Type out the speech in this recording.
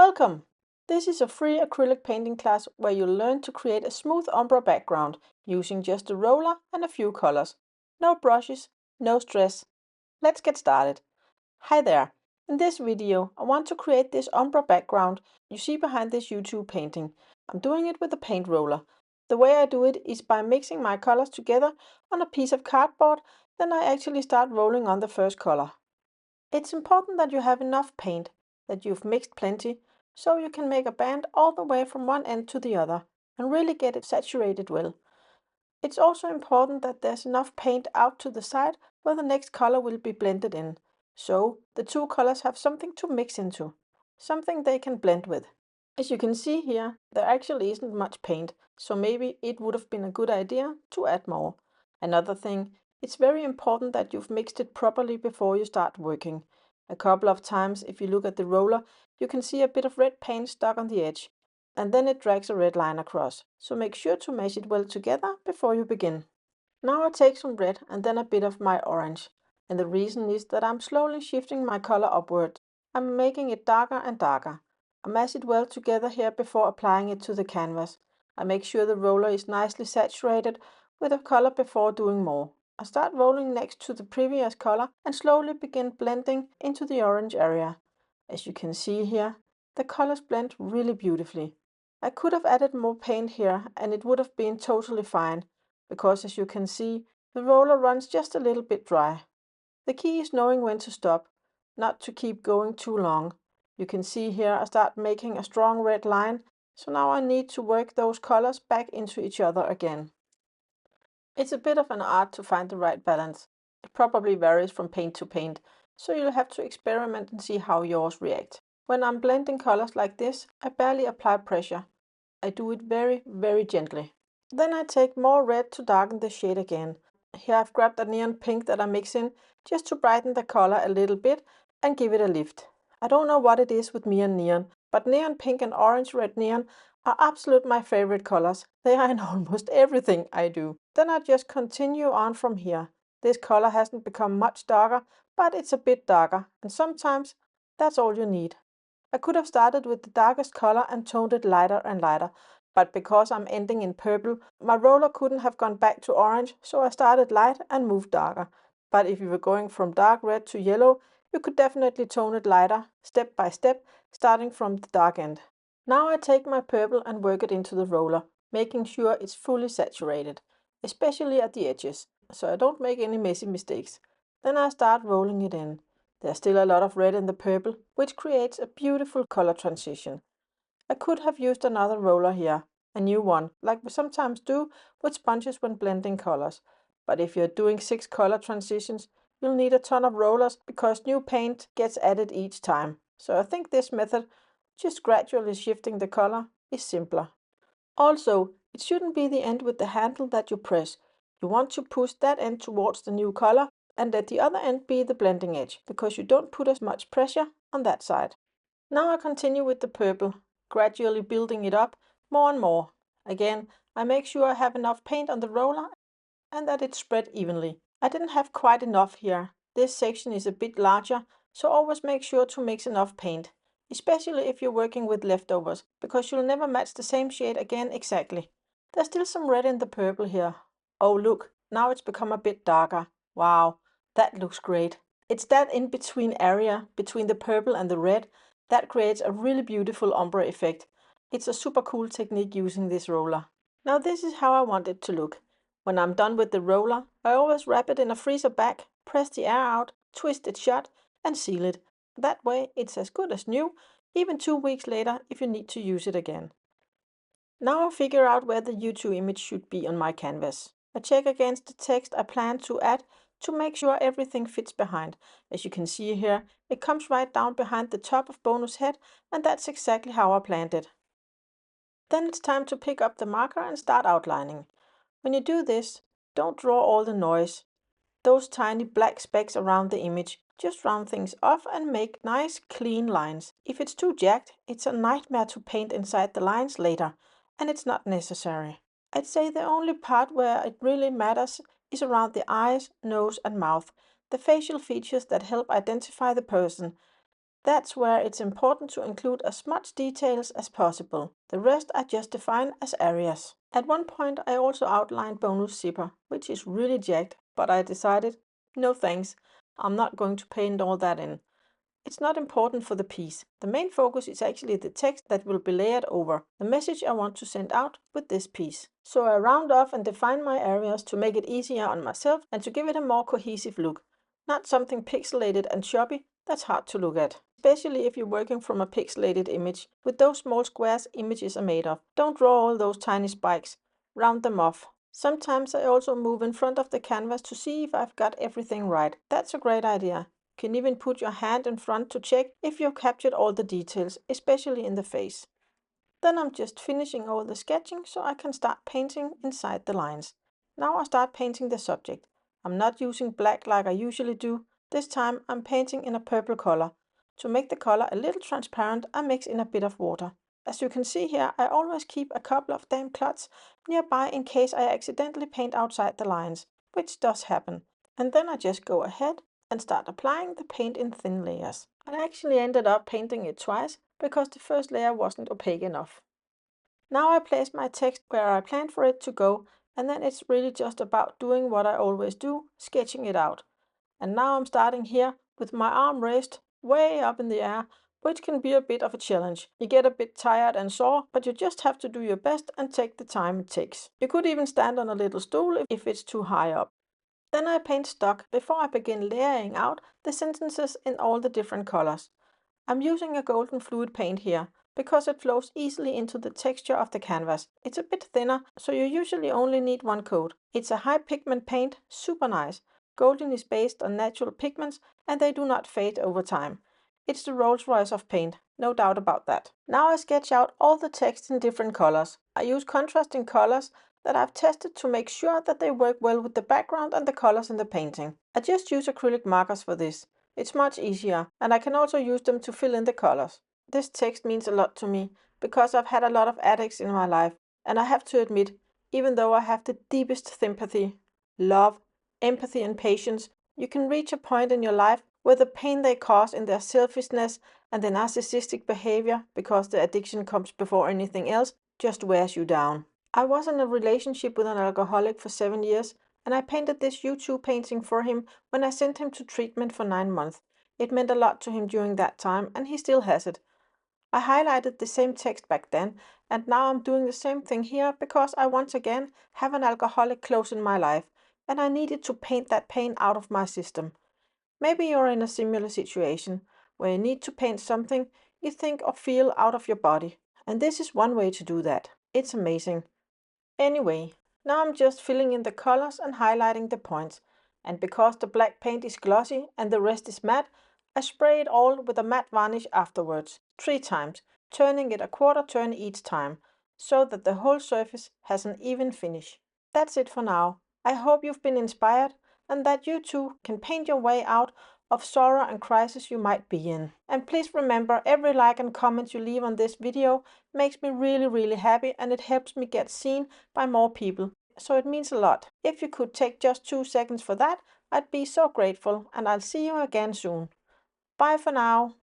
Welcome! This is a free acrylic painting class where you'll learn to create a smooth ombre background using just a roller and a few colors. No brushes, no stress. Let's get started. Hi there! In this video, I want to create this ombre background you see behind this YouTube painting. I'm doing it with a paint roller. The way I do it is by mixing my colors together on a piece of cardboard, then I actually start rolling on the first color. It's important that you have enough paint, that you've mixed plenty, so you can make a band all the way from one end to the other and really get it saturated well. It's also important that there's enough paint out to the side where the next color will be blended in, so the two colors have something to mix into, something they can blend with. As you can see here, there actually isn't much paint, so maybe it would have been a good idea to add more. Another thing, it's very important that you've mixed it properly before you start working. A couple of times, if you look at the roller, you can see a bit of red paint stuck on the edge, and then it drags a red line across, so make sure to mesh it well together before you begin. Now I take some red and then a bit of my orange, and the reason is that I'm slowly shifting my color upward. I'm making it darker and darker. I mash it well together here before applying it to the canvas. I make sure the roller is nicely saturated with the color before doing more. I start rolling next to the previous color and slowly begin blending into the orange area. As you can see here, the colors blend really beautifully. I could have added more paint here and it would have been totally fine, because as you can see, the roller runs just a little bit dry. The key is knowing when to stop, not to keep going too long. You can see here I start making a strong red line, so now I need to work those colors back into each other again. It's a bit of an art to find the right balance. It probably varies from paint to paint, so you'll have to experiment and see how yours react. When I'm blending colors like this, I barely apply pressure. I do it very, very gently. Then I take more red to darken the shade again. Here I've grabbed a neon pink that I mix in just to brighten the color a little bit and give it a lift. I don't know what it is with me and neon, but neon pink and orange red neon are absolute my favorite colors. They are in almost everything I do. Then I just continue on from here. This color hasn't become much darker, but it's a bit darker, and sometimes that's all you need. I could have started with the darkest color and toned it lighter and lighter, but because I'm ending in purple, my roller couldn't have gone back to orange, so I started light and moved darker. But if you were going from dark red to yellow, you could definitely tone it lighter, step by step, starting from the dark end. Now I take my purple and work it into the roller, making sure it's fully saturated, especially at the edges, so I don't make any messy mistakes. Then I start rolling it in. There's still a lot of red in the purple, which creates a beautiful color transition. I could have used another roller here, a new one, like we sometimes do with sponges when blending colors. But if you're doing 6 color transitions, you'll need a ton of rollers because new paint gets added each time. So I think this method, just gradually shifting the color, is simpler. Also, it shouldn't be the end with the handle that you press. You want to push that end towards the new color and let the other end be the blending edge, because you don't put as much pressure on that side. Now I continue with the purple, gradually building it up more and more. Again, I make sure I have enough paint on the roller and that it's spread evenly. I didn't have quite enough here. This section is a bit larger, so always make sure to mix enough paint, especially if you're working with leftovers, because you'll never match the same shade again exactly. There's still some red in the purple here. Oh look, now it's become a bit darker. Wow, that looks great. It's that in-between area, between the purple and the red, that creates a really beautiful ombre effect. It's a super cool technique using this roller. Now this is how I want it to look. When I'm done with the roller, I always wrap it in a freezer bag, press the air out, twist it shut and seal it. That way it's as good as new, even 2 weeks later if you need to use it again. Now I figure out where the U2 image should be on my canvas. I check against the text I plan to add to make sure everything fits behind. As you can see here, it comes right down behind the top of bonus head, and that's exactly how I planned it. Then it's time to pick up the marker and start outlining. When you do this, don't draw all the noise, those tiny black specks around the image. Just round things off and make nice clean lines. If it's too jagged, it's a nightmare to paint inside the lines later, and it's not necessary. I'd say the only part where it really matters is around the eyes, nose and mouth, the facial features that help identify the person. That's where it's important to include as much details as possible. The rest I just define as areas. At one point I also outlined bonus zipper, which is really jagged, but I decided, no thanks, I'm not going to paint all that in. It's not important for the piece. The main focus is actually the text that will be layered over, the message I want to send out with this piece. So I round off and define my areas to make it easier on myself and to give it a more cohesive look. Not something pixelated and choppy that's hard to look at. Especially if you're working from a pixelated image, with those small squares images are made of. Don't draw all those tiny spikes. Round them off. Sometimes I also move in front of the canvas to see if I've got everything right. That's a great idea. You can even put your hand in front to check if you've captured all the details, especially in the face. Then I'm just finishing all the sketching so I can start painting inside the lines. Now I start painting the subject. I'm not using black like I usually do. This time I'm painting in a purple color. To make the color a little transparent, I mix in a bit of water. As you can see here, I always keep a couple of damp clots nearby in case I accidentally paint outside the lines, which does happen. And then I just go ahead and start applying the paint in thin layers. I actually ended up painting it twice because the first layer wasn't opaque enough. Now I place my text where I planned for it to go, and then it's really just about doing what I always do, sketching it out. And now I'm starting here with my arm raised way up in the air, which can be a bit of a challenge. You get a bit tired and sore, but you just have to do your best and take the time it takes. You could even stand on a little stool if it's too high up. Then I paint stock before I begin layering out the sentences in all the different colors. I'm using a golden fluid paint here because it flows easily into the texture of the canvas. It's a bit thinner, so you usually only need one coat. It's a high pigment paint, super nice. Golden is based on natural pigments and they do not fade over time. It's the Rolls Royce of paint, no doubt about that. Now I sketch out all the text in different colors. I use contrasting colors that I've tested to make sure that they work well with the background and the colors in the painting. I just use acrylic markers for this. It's much easier, and I can also use them to fill in the colors. This text means a lot to me, because I've had a lot of addicts in my life, and I have to admit, even though I have the deepest sympathy, love, empathy and patience, you can reach a point in your life where the pain they cause in their selfishness and the narcissistic behavior, because the addiction comes before anything else, just wears you down. I was in a relationship with an alcoholic for 7 years, and I painted this YouTube painting for him when I sent him to treatment for 9 months. It meant a lot to him during that time, and he still has it. I highlighted the same text back then, and now I'm doing the same thing here because I once again have an alcoholic close in my life, and I needed to paint that pain out of my system. Maybe you're in a similar situation where you need to paint something you think or feel out of your body, and this is one way to do that. It's amazing. Anyway, now I'm just filling in the colors and highlighting the points. And because the black paint is glossy and the rest is matte, I spray it all with a matte varnish afterwards, 3 times, turning it a quarter turn each time, so that the whole surface has an even finish. That's it for now. I hope you've been inspired and that you too can paint your way out of sorrow and crisis you might be in. And please remember, every like and comment you leave on this video makes me really happy, and it helps me get seen by more people. So it means a lot. If you could take just 2 seconds for that, I'd be so grateful, and I'll see you again soon. Bye for now.